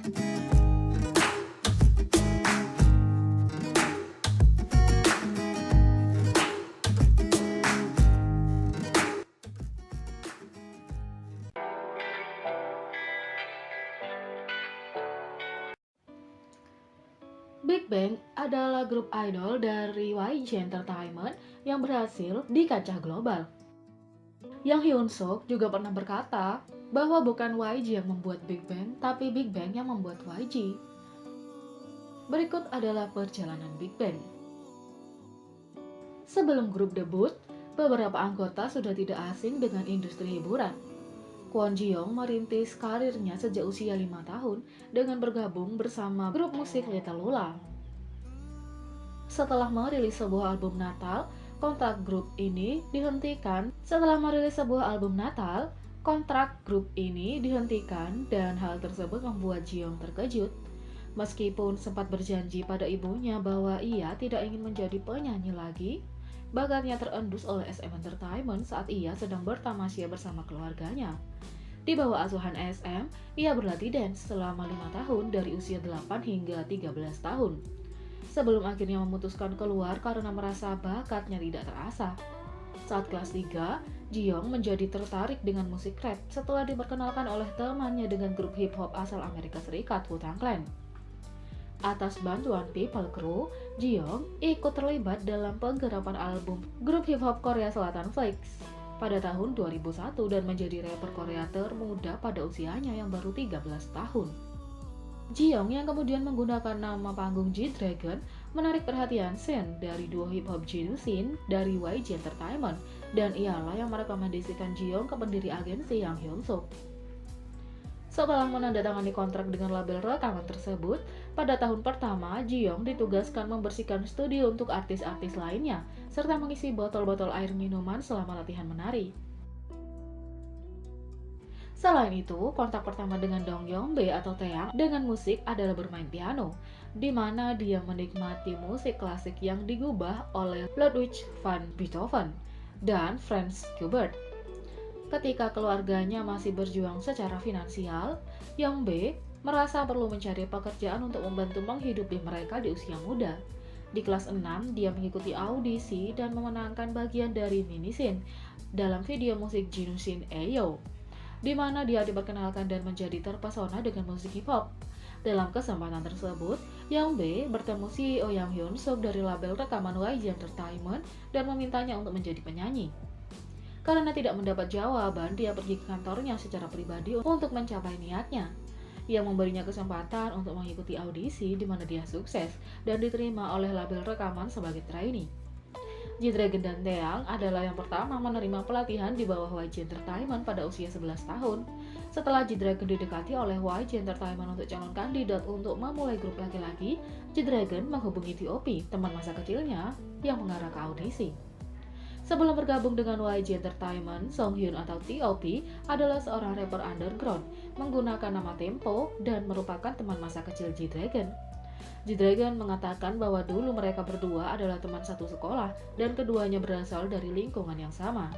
Big Bang adalah grup idol dari YG Entertainment yang berhasil di kancah global. Yang Hyun Suk juga pernah berkata bahwa bukan YG yang membuat Big Bang, tapi Big Bang yang membuat YG. Berikut adalah perjalanan Big Bang. Sebelum grup debut, beberapa anggota sudah tidak asing dengan industri hiburan. Kwon Ji Young merintis karirnya sejak usia 5 tahun dengan bergabung bersama grup musik Little Lula. Setelah merilis sebuah album Natal, kontrak grup ini dihentikan dan hal tersebut membuat Ji Young terkejut. Meskipun sempat berjanji pada ibunya bahwa ia tidak ingin menjadi penyanyi lagi, bakatnya terendus oleh SM Entertainment saat ia sedang bertamasya bersama keluarganya. Di bawah asuhan SM, ia berlatih dance selama 5 tahun dari usia 8 hingga 13 tahun. Sebelum akhirnya memutuskan keluar karena merasa bakatnya tidak terasah. Saat kelas 3, Ji Young menjadi tertarik dengan musik rap setelah diperkenalkan oleh temannya dengan grup hip hop asal Amerika Serikat, Wu-Tang Clan. Atas bantuan People Crew, Ji Young ikut terlibat dalam penggarapan album grup hip hop Korea Selatan Flix pada tahun 2001 dan menjadi rapper Korea termuda pada usianya yang baru 13 tahun. Ji Young yang kemudian menggunakan nama panggung G-Dragon menarik perhatian Shin dari duo hip hop Jinusin dari YG Entertainment, dan ialah yang merekomendasikan Ji Young ke pendiri agensi Yang Hyun Suk. Setelah menandatangani kontrak dengan label rekaman tersebut, pada tahun pertama Ji Young ditugaskan membersihkan studio untuk artis-artis lainnya, serta mengisi botol-botol air minuman selama latihan menari. Selain itu, kontak pertama dengan Dong Yong-bae atau Taeyang dengan musik adalah bermain piano, di mana dia menikmati musik klasik yang digubah oleh Ludwig van Beethoven dan Franz Schubert. Ketika keluarganya masih berjuang secara finansial, Yong-bae merasa perlu mencari pekerjaan untuk membantu menghidupi mereka di usia muda. Di kelas 6, dia mengikuti audisi dan memenangkan bagian dari Minisin dalam video musik Jinusin Ayo, di mana dia diperkenalkan dan menjadi terpesona dengan musik hip hop. Dalam kesempatan tersebut, Yong-bae bertemu CEO Yang Hyun Suk dari label rekaman YG Entertainment dan memintanya untuk menjadi penyanyi. Karena tidak mendapat jawaban, dia pergi ke kantornya secara pribadi untuk mencapai niatnya. Ia memberinya kesempatan untuk mengikuti audisi di mana dia sukses dan diterima oleh label rekaman sebagai trainee. G-Dragon dan Taeyang adalah yang pertama menerima pelatihan di bawah YG Entertainment pada usia 11 tahun. Setelah G-Dragon didekati oleh YG Entertainment untuk calon kandidat untuk memulai grup laki-laki, G-Dragon menghubungi T.O.P, teman masa kecilnya, yang mengarah ke audisi. Sebelum bergabung dengan YG Entertainment, Song Hyun atau T.O.P adalah seorang rapper underground, menggunakan nama Tempo dan merupakan teman masa kecil G-Dragon. G-Dragon mengatakan bahwa dulu mereka berdua adalah teman satu sekolah dan keduanya berasal dari lingkungan yang sama,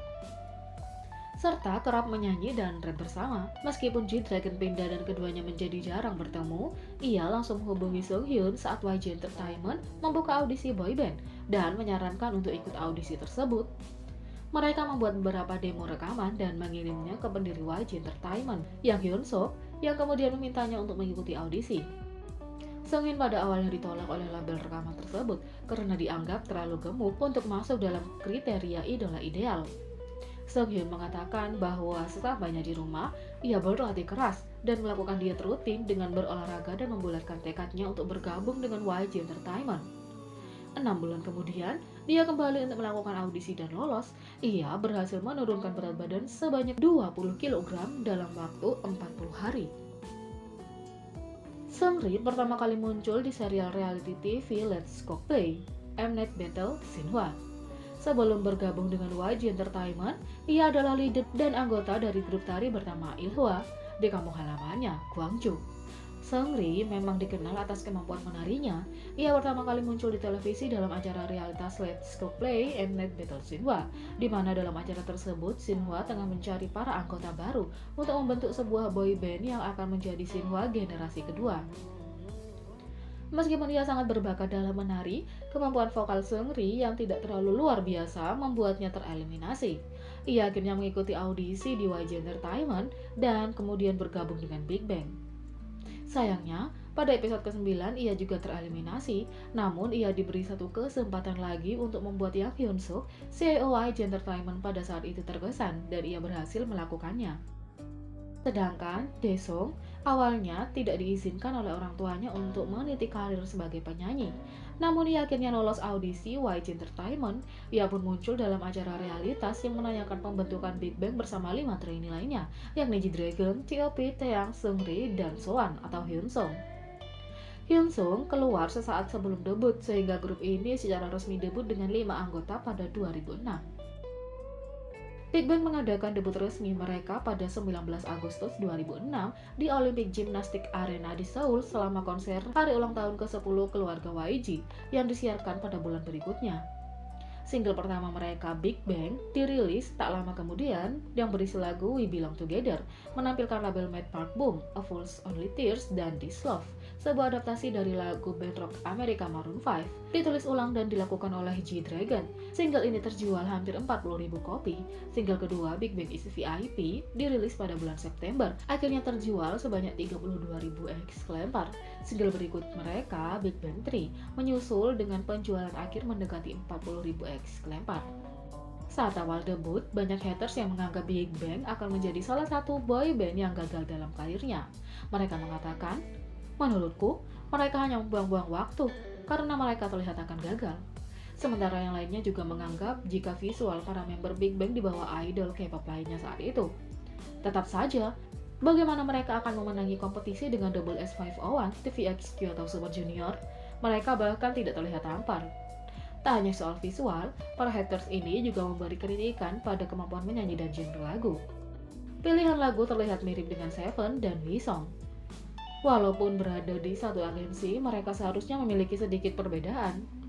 serta kerap menyanyi dan rap bersama. Meskipun G-Dragon pindah dan keduanya menjadi jarang bertemu, ia langsung menghubungi Song Hyun saat YG Entertainment membuka audisi boyband dan menyarankan untuk ikut audisi tersebut. Mereka membuat beberapa demo rekaman dan mengirimnya ke pendiri YG Entertainment, Yang Hyun Suk, yang kemudian memintanya untuk mengikuti audisi. Song Hyun pada awalnya ditolak oleh label rekaman tersebut karena dianggap terlalu gemuk untuk masuk dalam kriteria idola ideal. Song Hyun mengatakan bahwa sesampainya di rumah, ia berlatih keras dan melakukan diet rutin dengan berolahraga dan membulatkan tekadnya untuk bergabung dengan YG Entertainment. 6 bulan kemudian, dia kembali untuk melakukan audisi dan lolos. Ia berhasil menurunkan berat badan sebanyak 20 kg dalam waktu 40 hari. Seungri pertama kali muncul di serial reality TV Let's Cook Play, Mnet Battle Xinhua. Sebelum bergabung dengan YG Entertainment, ia adalah leader dan anggota dari grup tari bernama Ilhwa di kampung halamannya, Gwangju. Seungri memang dikenal atas kemampuan menarinya. Ia pertama kali muncul di televisi dalam acara realitas Let's Go Play and Net Battle Shinhwa, di mana dalam acara tersebut Shinhwa tengah mencari para anggota baru untuk membentuk sebuah boy band yang akan menjadi Shinhwa generasi kedua. Meskipun ia sangat berbakat dalam menari, kemampuan vokal Seungri yang tidak terlalu luar biasa membuatnya tereliminasi. Ia akhirnya mengikuti audisi di YG Entertainment dan kemudian bergabung dengan Big Bang. Sayangnya, pada episode ke-9 ia juga tereliminasi, namun ia diberi satu kesempatan lagi untuk membuat Yang Hyun Suk, CEO YG Entertainment pada saat itu terkesan dan ia berhasil melakukannya. Sedangkan Daesung awalnya tidak diizinkan oleh orang tuanya untuk meniti karir sebagai penyanyi. Namun ia akhirnya lolos audisi YG Entertainment. Ia pun muncul dalam acara realitas yang menanyakan pembentukan Big Bang bersama 5 trainee lainnya, yakni G-Dragon, T.O.P, Taeyang, Seungri, dan Soan atau Hyunsung. Hyunsung keluar sesaat sebelum debut sehingga grup ini secara resmi debut dengan 5 anggota pada 2006. Big Bang mengadakan debut resmi mereka pada 19 Agustus 2006 di Olympic Gymnastic Arena di Seoul selama konser hari ulang tahun ke-10 keluarga YG yang disiarkan pada bulan berikutnya. Single pertama mereka, Big Bang, dirilis tak lama kemudian yang berisi lagu We Belong Together, menampilkan label Mad Park Boom, A Fool's Only Tears, dan This Love, sebuah adaptasi dari lagu band rock Amerika Maroon 5, ditulis ulang dan dilakukan oleh G-Dragon. Single ini terjual hampir 40.000 kopi. Single kedua, Big Bang is VIP, dirilis pada bulan September, akhirnya terjual sebanyak 32.000 ekslembar. Single berikut mereka, Big Bang 3, menyusul dengan penjualan akhir mendekati 40.000 ekslembar. Saat awal debut, banyak haters yang menganggap Big Bang akan menjadi salah satu boy band yang gagal dalam karirnya. Mereka mengatakan, menurutku, mereka hanya membuang-buang waktu karena mereka terlihat akan gagal. Sementara yang lainnya juga menganggap jika visual para member Big Bang di bawah idol K-pop lainnya saat itu. Tetap saja, bagaimana mereka akan memenangi kompetisi dengan Double S501, TVXQ atau Super Junior? Mereka bahkan tidak terlihat tampar. Tak hanya soal visual, para haters ini juga memberi kritikan pada kemampuan menyanyi dan genre lagu. Pilihan lagu terlihat mirip dengan Seven dan Wisong. Walaupun berada di satu agensi, mereka seharusnya memiliki sedikit perbedaan.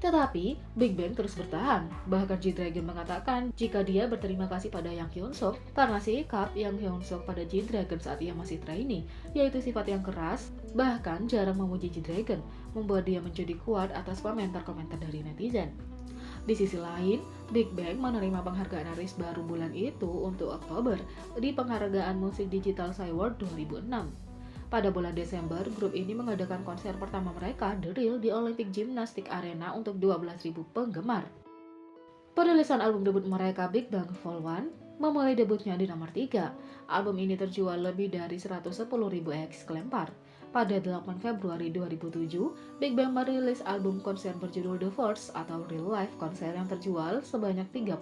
Tetapi, Big Bang terus bertahan. Bahkan G-Dragon mengatakan jika dia berterima kasih pada Yang Hyun Suk karena sikap Yang Hyun Suk pada G-Dragon saat ia masih trainee, yaitu sifat yang keras, bahkan jarang memuji G-Dragon, membuat dia menjadi kuat atas komentar-komentar dari netizen. Di sisi lain, Big Bang menerima penghargaan artis baru bulan itu untuk Oktober di penghargaan musik digital Award 2006. Pada bulan Desember, grup ini mengadakan konser pertama mereka, The Real, di Olympic Gymnastic Arena untuk 12.000 penggemar. Perilisan album debut mereka, Big Bang Vol 1, memulai debutnya di nomor 3. Album ini terjual lebih dari 110.000 ekslembar. Pada 8 Februari 2007, Big Bang merilis album konser berjudul The First atau Real Life konser yang terjual sebanyak 30.000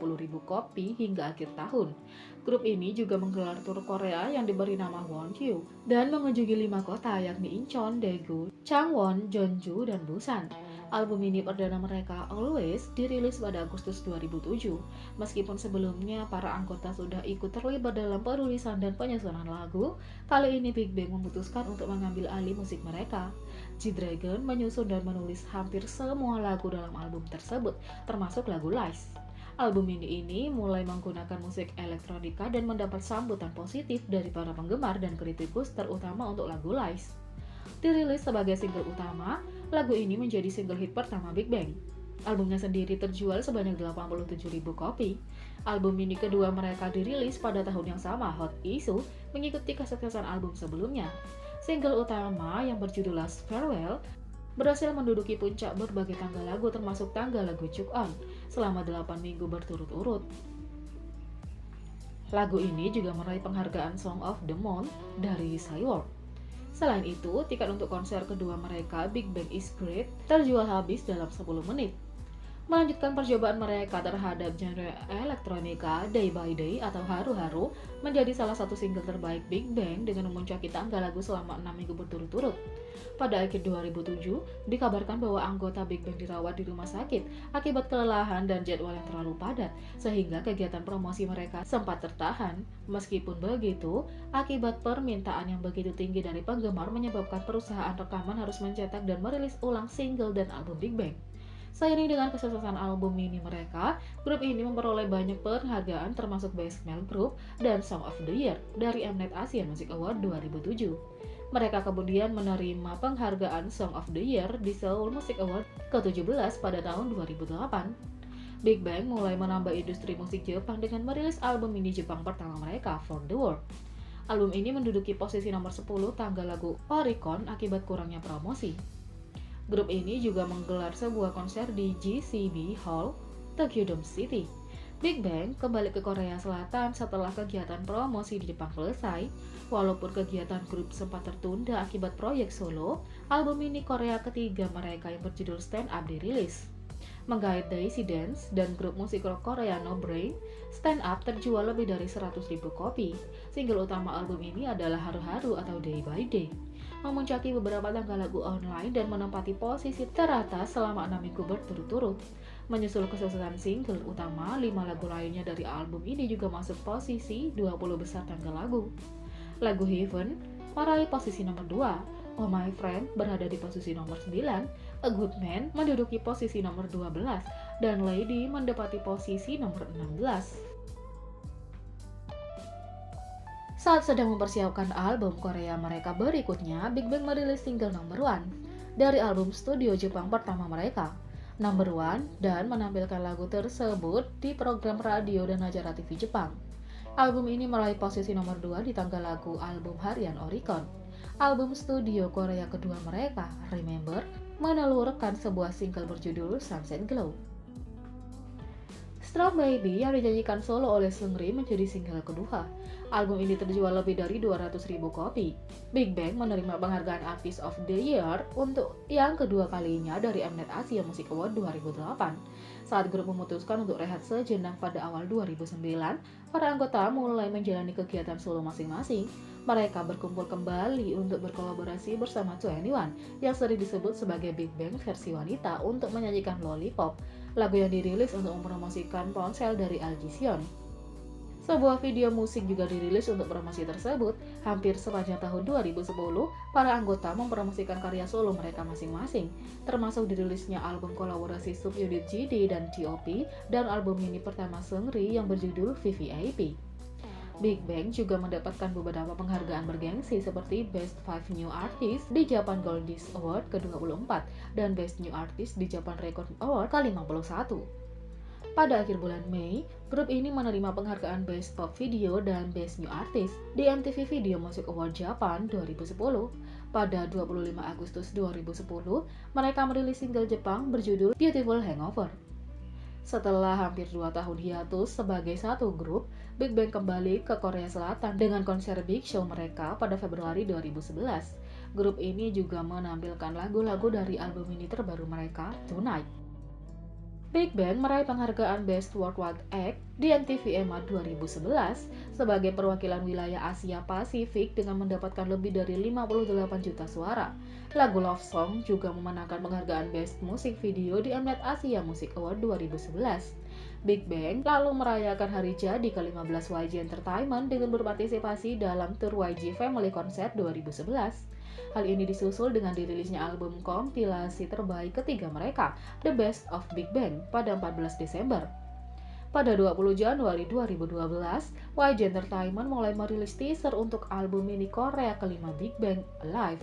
kopi hingga akhir tahun. Grup ini juga menggelar tur Korea yang diberi nama Wonju dan mengunjungi 5 kota yakni Incheon, Daegu, Changwon, Jeonju, dan Busan. Album ini perdana mereka, Always, dirilis pada Agustus 2007. Meskipun sebelumnya para anggota sudah ikut terlibat dalam penulisan dan penyusunan lagu, kali ini Big Bang memutuskan untuk mengambil alih musik mereka. G-Dragon menyusun dan menulis hampir semua lagu dalam album tersebut, termasuk lagu Lies. Album ini mulai menggunakan musik elektronika dan mendapat sambutan positif dari para penggemar dan kritikus, terutama untuk lagu Lies. Dirilis sebagai single utama, lagu ini menjadi single hit pertama Big Bang. Albumnya sendiri terjual sebanyak 87.000 kopi. Album ini kedua mereka dirilis pada tahun yang sama, Hot Issue, mengikuti kesuksesan album sebelumnya. Single utama yang berjudul Last Farewell berhasil menduduki puncak berbagai tangga lagu termasuk tangga lagu Chuk On selama 8 minggu berturut-urut. Lagu ini juga meraih penghargaan Song of the Month dari Psy-World. Selain itu, tiket untuk konser kedua mereka, Big Bang is Great, terjual habis dalam 10 menit. melanjutkan percobaan mereka terhadap genre elektronika. Day by Day atau Haru-Haru menjadi salah satu single terbaik Big Bang dengan memuncaki tangga lagu selama 6 minggu berturut-turut. Pada akhir 2007, dikabarkan bahwa anggota Big Bang dirawat di rumah sakit akibat kelelahan dan jadwal yang terlalu padat, sehingga kegiatan promosi mereka sempat tertahan. Meskipun begitu, akibat permintaan yang begitu tinggi dari penggemar menyebabkan perusahaan rekaman harus mencetak dan merilis ulang single dan album Big Bang. Seiring dengan kesuksesan album mini mereka, grup ini memperoleh banyak penghargaan termasuk Best Male Group dan Song of the Year dari Mnet Asia Music Award 2007. Mereka kemudian menerima penghargaan Song of the Year di Seoul Music Award ke-17 pada tahun 2008. Big Bang mulai menambah industri musik Jepang dengan merilis album mini Jepang pertama mereka, For the World. Album ini menduduki posisi nomor 10 tangga lagu Oricon akibat kurangnya promosi. Grup ini juga menggelar sebuah konser di GCB Hall, Tokyo Dome City. Big Bang kembali ke Korea Selatan setelah kegiatan promosi di Jepang selesai. Walaupun kegiatan grup sempat tertunda akibat proyek solo, album mini Korea ketiga mereka yang berjudul Stand Up dirilis. Menggait Daisy Dance dan grup musik rock Korea No Brain, Stand Up terjual lebih dari 100.000 kopi. Single utama album ini adalah Haru-Haru atau Day by Day, memuncaki beberapa tangga lagu online dan menempati posisi teratas selama 6 minggu berturut-turut. Menyusul kesuksesan single utama, 5 lagu lainnya dari album ini juga masuk posisi 20 besar tangga lagu. Lagu Heaven meraih posisi nomor 2, Oh My Friend berada di posisi nomor 9, A Good Man menduduki posisi nomor 12, dan Lady mendapati posisi nomor 16. Saat sedang mempersiapkan album Korea mereka berikutnya, Big Bang merilis single Number One dari album studio Jepang pertama mereka, Number One, dan menampilkan lagu tersebut di program radio dan acara TV Jepang. Album ini meraih posisi nomor 2 di tangga lagu album harian Oricon. Album studio Korea kedua mereka, Remember, menelurkan sebuah single berjudul Sunset Glow. Strong Baby yang dinyanyikan solo oleh Seungri menjadi single kedua. Album ini terjual lebih dari 200.000 kopi. Big Bang menerima penghargaan Artist of the Year untuk yang kedua kalinya dari Mnet Asia Music Award 2008. Saat grup memutuskan untuk rehat sejenak pada awal 2009, para anggota mulai menjalani kegiatan solo masing-masing. Mereka berkumpul kembali untuk berkolaborasi bersama 2NE1 yang sering disebut sebagai Big Bang versi wanita untuk menyanyikan Lollipop, lagu yang dirilis untuk mempromosikan ponsel dari LG Xion. Sebuah video musik juga dirilis untuk promosi tersebut. Hampir sepanjang tahun 2010, para anggota mempromosikan karya solo mereka masing-masing, termasuk dirilisnya album kolaborasi subunit GD dan T.O.P dan album mini pertama Seungri yang berjudul VVIP. Big Bang juga mendapatkan beberapa penghargaan bergengsi seperti Best 5 New Artist di Japan Gold Disc Award ke-24 dan Best New Artist di Japan Record Award ke-51. Pada akhir bulan Mei, grup ini menerima penghargaan Best Pop Video dan Best New Artist di MTV Video Music Award Japan 2010. Pada 25 Agustus 2010, mereka merilis single Jepang berjudul Beautiful Hangover. Setelah hampir 2 tahun hiatus sebagai satu grup, Big Bang kembali ke Korea Selatan dengan konser Big Show mereka pada Februari 2011. Grup ini juga menampilkan lagu-lagu dari album mini terbaru mereka, Tonight. Big Bang meraih penghargaan Best Worldwide Act di MTV EMA 2011 sebagai perwakilan wilayah Asia Pasifik dengan mendapatkan lebih dari 58 juta suara. Lagu Love Song juga memenangkan penghargaan Best Music Video di Mnet Asia Music Award 2011. Big Bang lalu merayakan hari jadi ke-15 YG Entertainment dengan berpartisipasi dalam Tour YG Family Concert 2011. Hal ini disusul dengan dirilisnya album kompilasi terbaik ketiga mereka, The Best of Big Bang, pada 14 Desember. Pada 20 Januari 2012, YG Entertainment mulai merilis teaser untuk album mini Korea kelima Big Bang, Alive.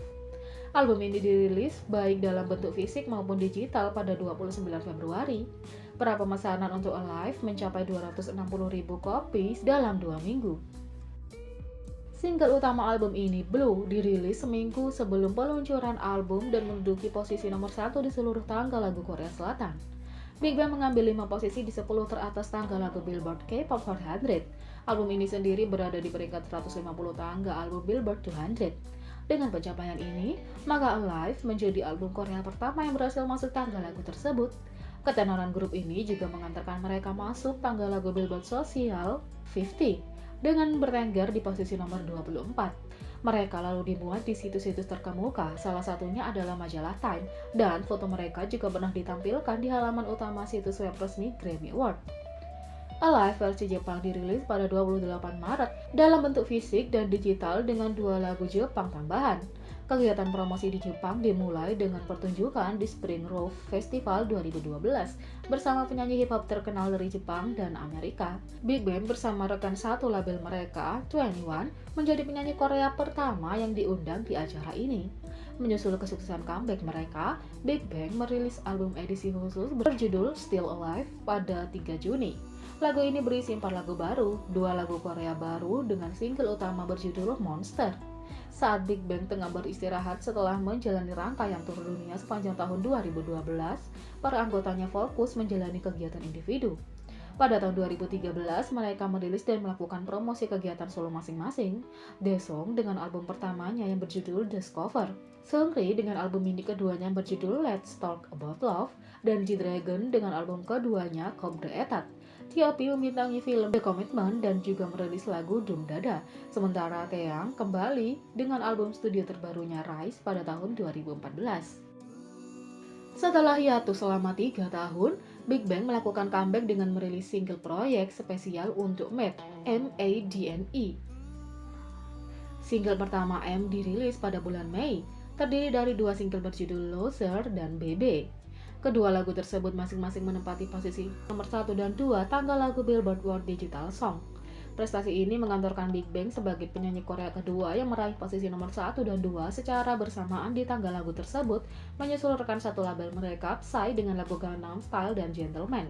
Album ini dirilis baik dalam bentuk fisik maupun digital pada 29 Februari. Prapemesanan untuk Alive mencapai 260.000 kopi dalam 2 minggu. Single utama album ini, Blue, dirilis seminggu sebelum peluncuran album dan menduduki posisi nomor 1 di seluruh tangga lagu Korea Selatan. Big Bang mengambil 5 posisi di 10 teratas tangga lagu Billboard K-pop Hot 100. Album ini sendiri berada di peringkat 150 tangga album Billboard 200. Dengan pencapaian ini, maka Alive menjadi album Korea pertama yang berhasil masuk tangga lagu tersebut. Ketenaran grup ini juga mengantarkan mereka masuk tangga lagu Billboard Social 50 dengan bertengger di posisi nomor 24. Mereka lalu dimuat di situs-situs terkemuka, salah satunya adalah majalah Time, dan foto mereka juga pernah ditampilkan di halaman utama situs web resmi Grammy Award. Alive versi Jepang dirilis pada 28 Maret dalam bentuk fisik dan digital dengan 2 lagu Jepang tambahan. Kegiatan promosi di Jepang dimulai dengan pertunjukan di Spring Roof Festival 2012 bersama penyanyi hip hop terkenal dari Jepang dan Amerika. Big Bang bersama rekan satu label mereka, 21, menjadi penyanyi Korea pertama yang diundang di acara ini. Menyusul kesuksesan comeback mereka, Big Bang merilis album edisi khusus berjudul Still Alive pada 3 Juni. Lagu ini berisi 4 lagu baru, 2 lagu Korea baru dengan single utama berjudul Monster. Saat Big Bang tengah beristirahat setelah menjalani rangkaian tur dunia sepanjang tahun 2012, para anggotanya fokus menjalani kegiatan individu. Pada tahun 2013, mereka merilis dan melakukan promosi kegiatan solo masing-masing. Daesung dengan album pertamanya yang berjudul Discover, Seungri dengan album mini keduanya yang berjudul Let's Talk About Love, dan G-Dragon dengan album keduanya Comme des Etats. T.O.P membintangi film The Commitment dan juga merilis lagu Doom Dada. Sementara Taeyang kembali dengan album studio terbarunya Rise pada tahun 2014. Setelah hiatus selama 3 tahun, Big Bang melakukan comeback dengan merilis single proyek spesial untuk MADNE, M-A-D-N-E. Single pertama M dirilis pada bulan Mei, terdiri dari 2 single berjudul Loser dan BB. Kedua lagu tersebut masing-masing menempati posisi nomor 1 dan 2 tangga lagu Billboard World Digital Song. Prestasi ini mengantorkan Big Bang sebagai penyanyi Korea kedua yang meraih posisi nomor 1 dan 2 secara bersamaan di tangga lagu tersebut, menyusul rekan satu label mereka, Psy dengan lagu Gangnam Style dan Gentleman.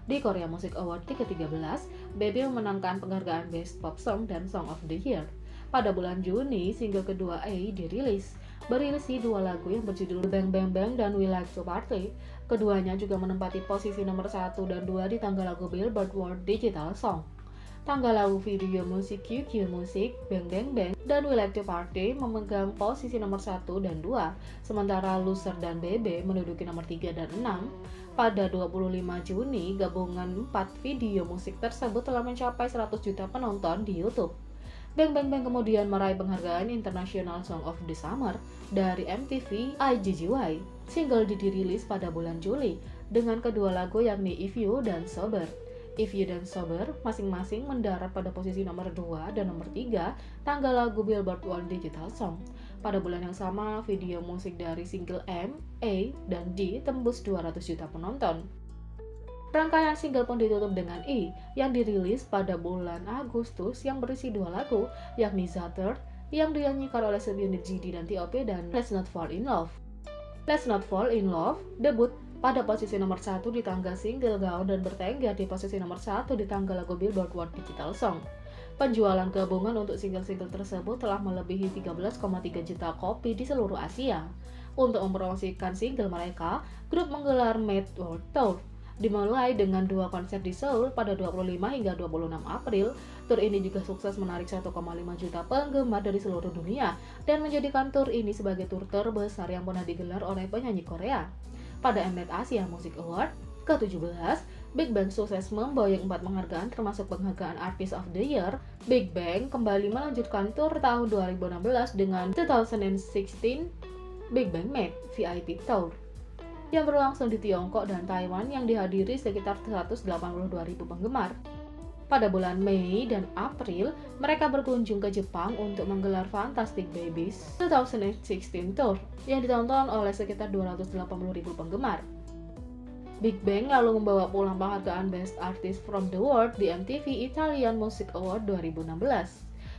Di Korea Music Award ke-13, BB memenangkan penghargaan Best Pop Song dan Song of the Year. Pada bulan Juni, single kedua A dirilis, berisi 2 lagu yang berjudul Bang Bang Bang dan We Like to Party. Keduanya juga menempati posisi nomor 1 dan 2 di tangga lagu Billboard World Digital Song. Tangga lagu video musik QQ Music, Bang Bang Bang, dan We Like to Party memegang posisi nomor 1 dan 2, sementara Loser dan BB menduduki nomor 3 dan 6. Pada 25 Juni, gabungan 4 video musik tersebut telah mencapai 100 juta penonton di YouTube. Bang Bang Bang kemudian meraih penghargaan International Song of the Summer dari MTV IGGY. Single dirilis pada bulan Juli dengan kedua lagu yakni If You dan Sober. If You dan Sober masing-masing mendarat pada posisi nomor 2 dan nomor 3 tangga lagu Billboard World Digital Song. Pada bulan yang sama, video musik dari single M, A, dan D tembus 200 juta penonton. Rangkaian single pun ditutup dengan E yang dirilis pada bulan Agustus yang berisi 2 lagu, yakni Zater yang dinyanyikan oleh subunit GD dan T.O.P dan Let's Not Fall in Love. Let's Not Fall in Love debut pada posisi nomor 1 di tangga single gaun dan bertengger di posisi nomor 1 di tangga lagu Billboard World Digital Song. Penjualan gabungan untuk single-single tersebut telah melebihi 13,3 juta kopi di seluruh Asia. Untuk mempromosikan single mereka, grup menggelar Made World Tour. Dimulai dengan 2 konser di Seoul pada 25 hingga 26 April, tur ini juga sukses menarik 1,5 juta penggemar dari seluruh dunia dan menjadikan tur ini sebagai tur terbesar yang pernah digelar oleh penyanyi Korea. Pada Mnet Asia Music Award ke-17, Big Bang sukses memboyong 4 penghargaan termasuk penghargaan Artist of the Year. Big Bang kembali melanjutkan tur tahun 2016 dengan 2016 Big Bang Made VIP Tour yang berlangsung di Tiongkok dan Taiwan yang dihadiri sekitar 182.000 penggemar. Pada bulan Mei dan April, mereka berkunjung ke Jepang untuk menggelar Fantastic Babies 2016 Tour yang ditonton oleh sekitar 280.000 penggemar. Big Bang lalu membawa pulang penghargaan Best Artist from the World di MTV Italian Music Award 2016,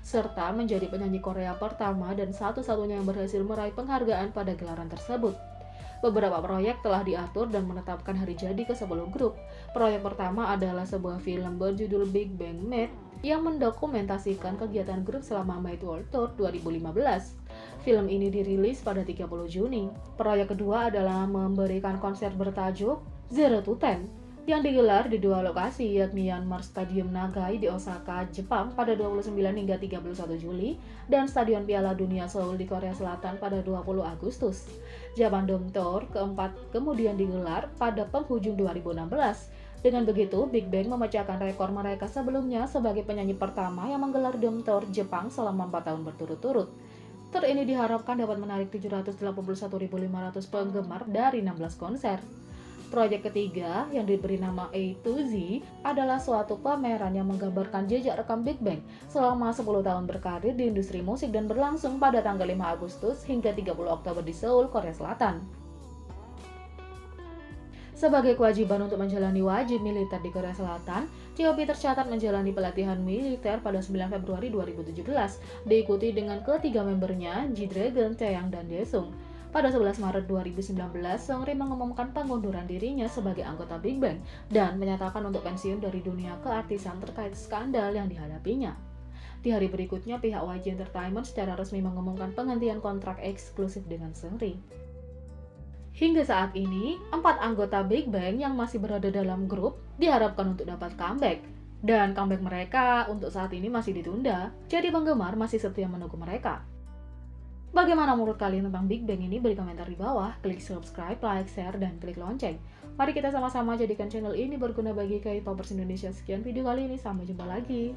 serta menjadi penyanyi Korea pertama dan satu-satunya yang berhasil meraih penghargaan pada gelaran tersebut. Beberapa proyek telah diatur dan menetapkan hari jadi ke 10 grup. Proyek pertama adalah sebuah film berjudul Big Bang Made yang mendokumentasikan kegiatan grup selama Made World Tour 2015. Film ini dirilis pada 30 Juni. Proyek kedua adalah memberikan konser bertajuk Zero to Ten yang digelar di dua lokasi, yakni Yanmar Stadium Nagai di Osaka, Jepang pada 29 hingga 31 Juli dan Stadion Piala Dunia Seoul di Korea Selatan pada 20 Agustus. Japan Dome Tour keempat kemudian digelar pada penghujung 2016. Dengan begitu, Big Bang memecahkan rekor mereka sebelumnya sebagai penyanyi pertama yang menggelar Dome Tour Jepang selama 4 tahun berturut-turut. Tour ini diharapkan dapat menarik 781.500 penggemar dari 16 konser. Proyek ketiga yang diberi nama A to Z adalah suatu pameran yang menggambarkan jejak rekam Big Bang selama 10 tahun berkarir di industri musik dan berlangsung pada tanggal 5 Agustus hingga 30 Oktober di Seoul, Korea Selatan. Sebagai kewajiban untuk menjalani wajib militer di Korea Selatan, T.O.P tercatat menjalani pelatihan militer pada 9 Februari 2017, diikuti dengan ketiga membernya, G-Dragon, Taeyang, dan Daesung. Pada 11 Maret 2019, Seungri mengumumkan pengunduran dirinya sebagai anggota Big Bang dan menyatakan untuk pensiun dari dunia keartisan terkait skandal yang dihadapinya. Di hari berikutnya, pihak YG Entertainment secara resmi mengumumkan penghentian kontrak eksklusif dengan Seungri. Hingga saat ini, 4 anggota Big Bang yang masih berada dalam grup diharapkan untuk dapat comeback. Dan comeback mereka untuk saat ini masih ditunda, jadi penggemar masih setia menunggu mereka. Bagaimana menurut kalian tentang Big Bang ini? Beri komentar di bawah, klik subscribe, like, share, dan klik lonceng. Mari kita sama-sama jadikan channel ini berguna bagi K-popers Indonesia. Sekian video kali ini, sampai jumpa lagi.